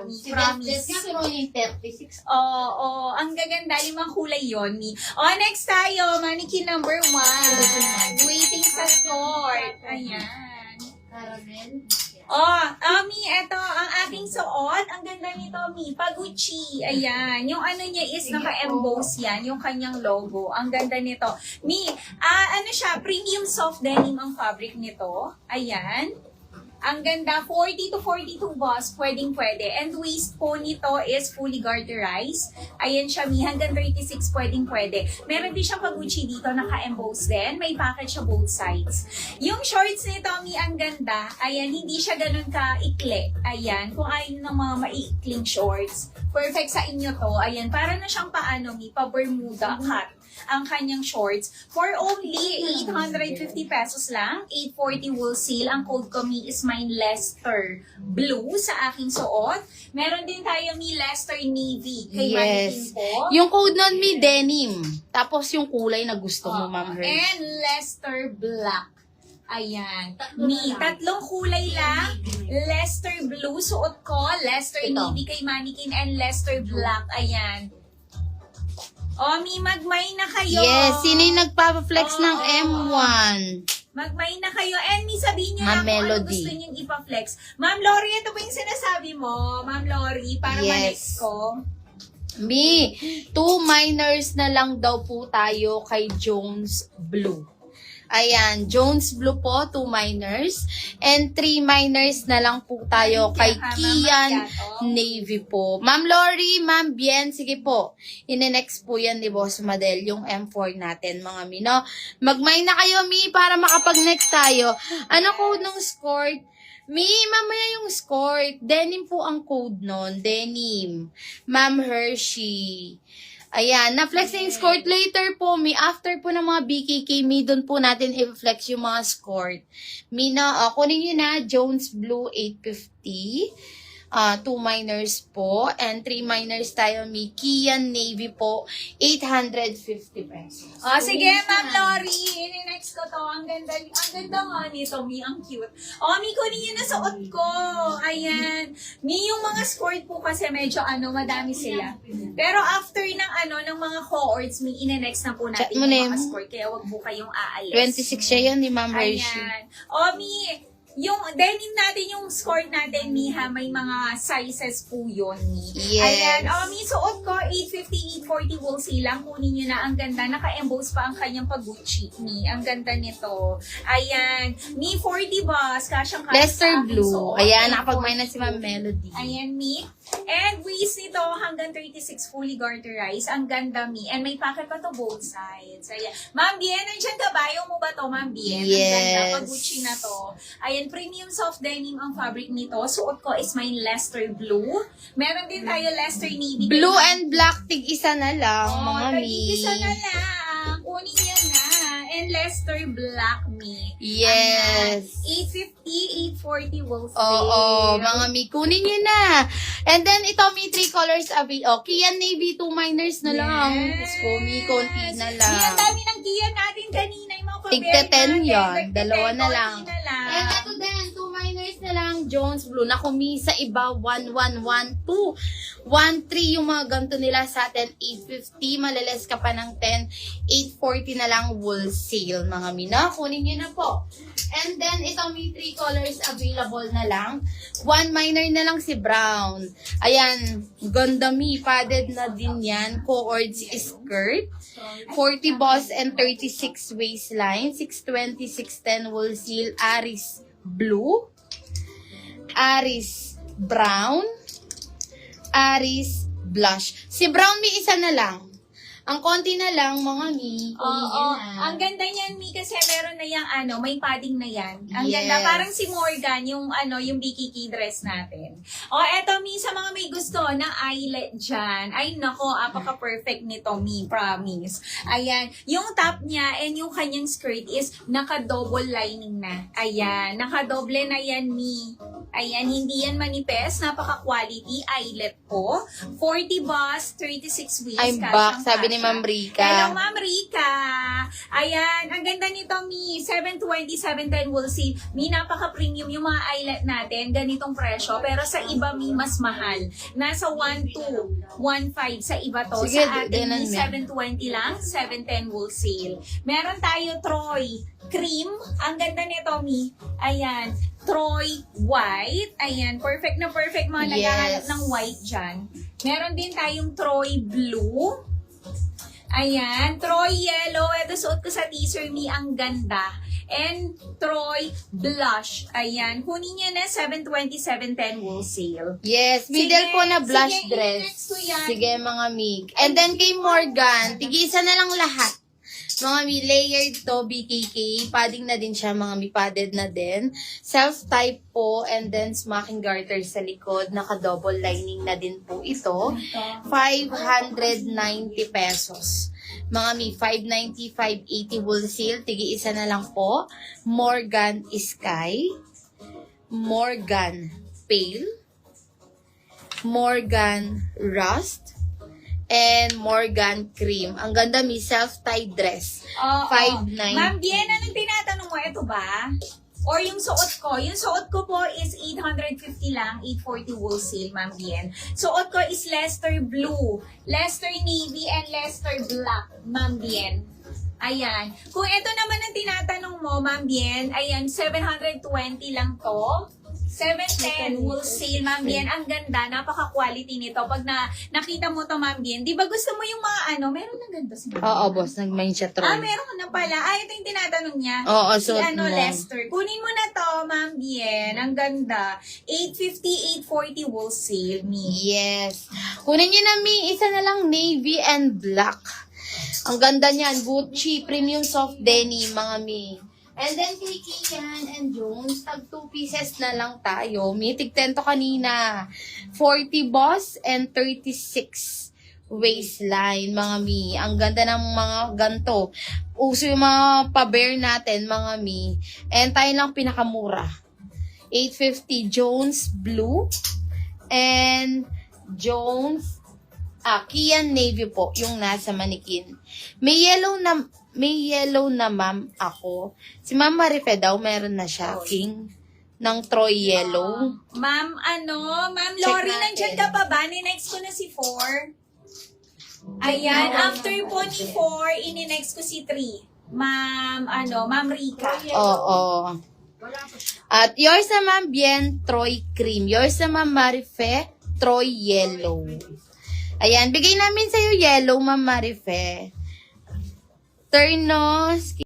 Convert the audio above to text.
Mi. Si Promise. Des nga, pero yung 36. Oo, ang gaganda. 5 kulay yon Mi. Next tayo. Mannequin number 1. Waiting sa store. Ayan. Caramel. Mi, eto, ang aking suot, ang ganda nito, Mi, Pagucci, ayan, yung ano niya is naka-emboss yan, yung kanyang logo, ang ganda nito. Mi, ano siya, premium soft denim ang fabric nito, ayan. Ang ganda, 40 to 42 boss, pwedeng-pwede. And waist po nito is fully garterized. Ayan siya, Mi, hanggang 36, pwedeng-pwede. Meron din siyang Pagucci dito, naka-emboss din. May package siya both sides. Yung shorts nito, Mi, ang ganda. Ayan, hindi siya ganun ka-ikli. Ayan, kung ayaw ng mga maikling shorts, perfect sa inyo to. Ayan, para na siyang paano, Mi, pa-Bermuda cut ang kanyang shorts for only 850 pesos lang. 840 wholesale. Ang code ko, Mi, is mine Leicester Blue sa aking suot. Meron din tayo, Mi, Leicester Navy. Kay Mannequin po. Yung code nun, Mi, denim. Tapos yung kulay na gusto mo, Ma'am Her. And Leicester Black. Ayan. Mi, tatlong kulay lang. Leicester Blue, suot ko. Leicester Navy kay Mannequin and Leicester Black. Ayan. Mi, magmay na kayo. Yes, sino yung nagpapa-flex ng M1? Magmay na kayo. And Mi, sabihin niyo Ma'am lang kung ano Melody. gusto niyong ipa-flex. Ma'am Lori, ito po yung sinasabi mo. Ma'am Lori, para Yes. ma-next ko. Mi, 2 minors na lang daw po tayo kay Jones Blue. Ayan, Jones Blue po, 2 minors. And 3 minors na lang po tayo kay Kian Navy po. Ma'am Lori, Ma'am Bien, sige po. Ine-next po yan ni Boss Madel, yung M4 natin, mga Mi, no? Magmay na kayo, Mi, para makapag-next tayo. Ano code ng skirt? Mi, mamaya yung skirt. Denim po ang code nun. Denim. Ma'am Hershey. Ayan, na-flex yung skirt later po, Mi. After po ng mga BKK, Mi, doon po natin i-flex yung mga skirt. Mi, na, kunin nyo na, Jones Blue 850. 2 minors po. And 3 minors tayo, Mi. Kian Navy po, 850 pesos. Sige, Ma'am Lori. Next ko to. Ang ganda nga nito, Mi. Ang cute. Mi, kunin yun na suot ko. Ayan. Mi, yung mga skirt po kasi medyo madami sila. Pero after ng mga cohorts, Mi, ine-next na po natin Chat mo yung na mga yun. skirt. Kaya wag po kayong aalis. 26 siya yan ni Ma'am Hershey. Ayan. Mi, yung denim natin, yung skirt natin, Mi, ha, may mga sizes po yun, Mi. Yes. Ayan. Mi, suot ko, 850, 840 wholesale lang. Kunin nyo na. Ang ganda. Naka-emboss pa ang kanyang Pagucci, Mi. Ang ganda nito. Ayan. Mi, 40 boss. Kasyang-kasya Leicester sa aking Blue. suot. Ayan, Ayan, nakapag-mine na si 40. Ma'am Melody. Ayan, Mi. And waist nito hanggang 36 fully garterized. Ang ganda, Mi. And may packet pa to both sides. Ayan. Ma'am Bien, nandiyan ka ba? Ayaw mo ba to, Ma'am Bien? Ang ganda. Yes. Pagucci na to. Ayan, premium soft denim ang fabric nito. Suot ko is mine Leicester Blue. Meron din tayo Leicester Navy. Blue and black, tig-isa na lang, mga Mi. Tag-isa na lang. Kunin yan na. And Leicester Black, Mi. Yes. 850, 840 wholesale. Oo, mga Mi, kunin nyo na. And then, ito, Mi, 3 colors available. Kian Navy, 2 minors na lang. Yes. Gusto, Mi, konti na lang. Mi, ang dami ng Kian natin kanina. Yung mga Tigta paberi 10 natin. yan. Tigta 10, 2 na lang. konti na lang. And ito din, 2 minors na lang. Jones Blue. Naku, Mi, sa iba, 1112. 13 yung mga ganito nila sa atin. 850. Maliles ka pa ng 10. 840 na lang wholesale, mga Mi, no? Kunin nyo na po. And then, ito, may 3 colors available na lang. 1 minor na lang si brown. Ayan, ganda, Mi. Padded na din yan. Coords skirt. 40 boss and 36 waistline. 620, 610 wholesale. Aris blue. Aris brown. Aris blush. Si brown, Mi, isa na lang. Ang konti na lang, mga Mi. Oo. Ang ganda niyan, Mi, kasi meron na yung may padding na yan. Ang Yes. ganda. Parang si Morgan, yung bikini dress natin. Eto, Mi, sa mga may gusto ng eyelet dyan. Ay, nako, apaka-perfect nito, Mi. Promise. Ayan. Yung top niya and yung kanyang skirt is naka-double lining na. Ayan. Naka-double na yan, Mi. Ayan. Hindi yan manipes. Napaka-quality. Eyelet po. 40 bust, 36 waist. I'm back, sabi ni Ma'am Rika. Hello, Ma'am Rika. Ayan, ang ganda nito, Mi. 720, 710 wool seal. Mi, napaka-premium yung mga eyelet natin. Ganitong presyo. Pero sa iba, Mi, mas mahal. Nasa 1.2, 1.5 sa iba to. Sige, Sa atin, dinan Mi, mo. 720 lang, 710 wool seal. Meron tayo, Troy cream. Ang ganda nito, Mi. Ayan. Troy white. Ayan. Perfect na perfect mga naghahanap Yes. ng white dyan. Meron din tayong Troy blue. Ayan. Troy yellow. Ito suot ko sa teaser, Mi. Ang ganda. And Troy blush. Ayan. Kunin nyo na 720, 710 wool seal. Yes, middle Sige, po na blush sige, dress. next ko yan. Sige mga mig. And then kay Morgan, tigisa na lang lahat. Mga mi, layered to, BKK. Padding na din siya, mga mi, padded na din. Self-type po, and then smocking garter sa likod. Naka-double lining na din po ito. 590 pesos. Mga mi, 590, 580 wool seal. Tigi-isa na lang po. Morgan Sky. Morgan Pale. Morgan Rust. And Morgan Cream. Ang ganda, mi, self-tie dress. Oo. 590. Ma'am Bien, anong tinatanong mo? Ito ba? Or yung suot ko? Yung suot ko po is 850 lang, 840 wool seal, Ma'am Bien. Suot ko is Leicester Blue, Leicester Navy, and Leicester Black, Ma'am Bien. Ayan. Kung ito naman ang tinatanong mo, Ma'am Bien, ayan, 720 lang to. 710 wool seal, Ma'am Bien. Ang ganda, napaka-quality nito. Pag nakita mo to, Ma'am Bien, di ba gusto mo yung mga meron ng ganda si Ma'am Oo, Bien? boss. Nag-mind siya, Troy. Meron na pala. Ito yung tinatanong niya. Oo, Si suot mo. Lester. Kunin mo na to, Ma'am Bien. Ang ganda. 850, 840 wool seal, me. Yes. Kunin niyo na, mi. Isa na lang, navy and black. Ang ganda niyan. Gucci, premium soft denim, mga mi. And then, kay Kian and Jones, tag 2 pieces na lang tayo. Mi, tig-10 to kanina. 40 boss and 36 waistline, mga mi. Ang ganda ng mga ganto. Uso yung mga pa-bear natin, mga mi. And tayo lang pinakamura. 850 Jones Blue and Jones Kian Navy po, yung nasa manikin. May yellow na ma'am ako. Si Ma'am Marife daw, meron na siya, King, ng Troy Yellow. Ma'am, Ma'am Check Lori, natin. nandyan ka pa ba? Next ko na si 4. Ayan, after po ni 4, ini-next ko si 3. Ma'am, Ma'am Rika. Oo. At yours na Ma'am Bien, Troy Cream. Yours na Ma'am Marife, Troy Yellow. Ayan, bigay namin sa'yo yellow, Ma'am Marife. Ternos,